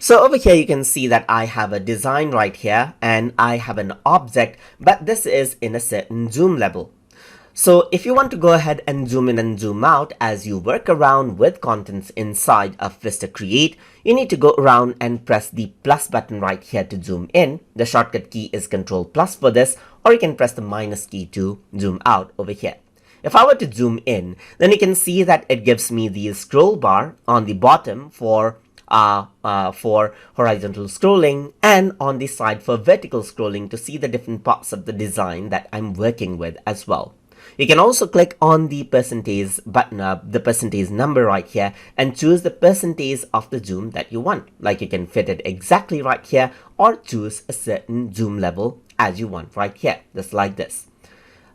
So over here you can see that I have a design right here and I have an object, but this is in a certain zoom level. So if you want to go ahead and zoom in and zoom out as you work around with contents inside of VistaCreate, you need to go around and press the plus button right here to zoom in. The shortcut key is Ctrl plus for this, or you can press the minus key to zoom out over here. If I were to zoom in, then you can see that it gives me the scroll bar on the bottom for horizontal scrolling and on the side for vertical scrolling to see the different parts of the design that I'm working with as well. You can also click on the percentage button, the percentage number right here, and choose the percentage of the zoom that you want. Like you can fit it exactly right here or choose a certain zoom level as you want right here, just like this.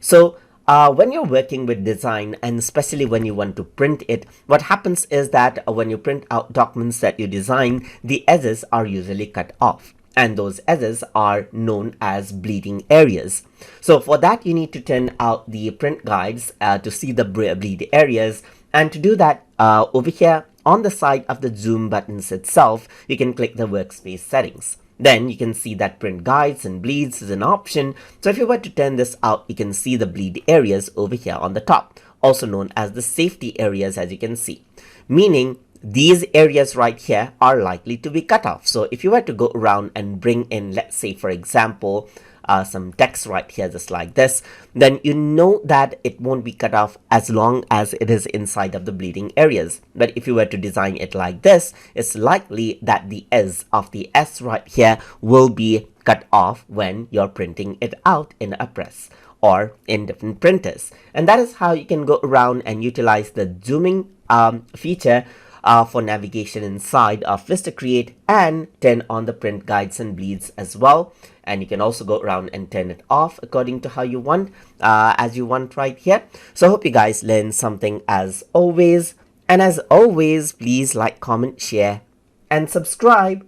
So when you're working with design, and especially when you want to print it, what happens is that when you print out documents that you design, the edges are usually cut off. And those edges are known as bleeding areas. So for that, you need to turn out the print guides to see the bleed areas. And to do that, over here on the side of the zoom buttons itself, you can click the workspace settings. Then you can see that print guides and bleeds is an option. So if you were to turn this out, you can see the bleed areas over here on the top, also known as the safety areas, as you can see, meaning these areas right here are likely to be cut off. So if you were to go around and bring in, let's say, for example, some text right here, just like this, then you know that it won't be cut off as long as it is inside of the bleeding areas. But if you were to design it like this, it's likely that the S of the S right here will be cut off when you're printing it out in a press or in different printers. And that is how you can go around and utilize the zooming feature for navigation inside of VistaCreate and turn on the print guides and bleeds as well. And you can also go around and turn it off according to how you want, as you want right here. So I hope you guys learned something as always. And as always, please like, comment, share, and subscribe.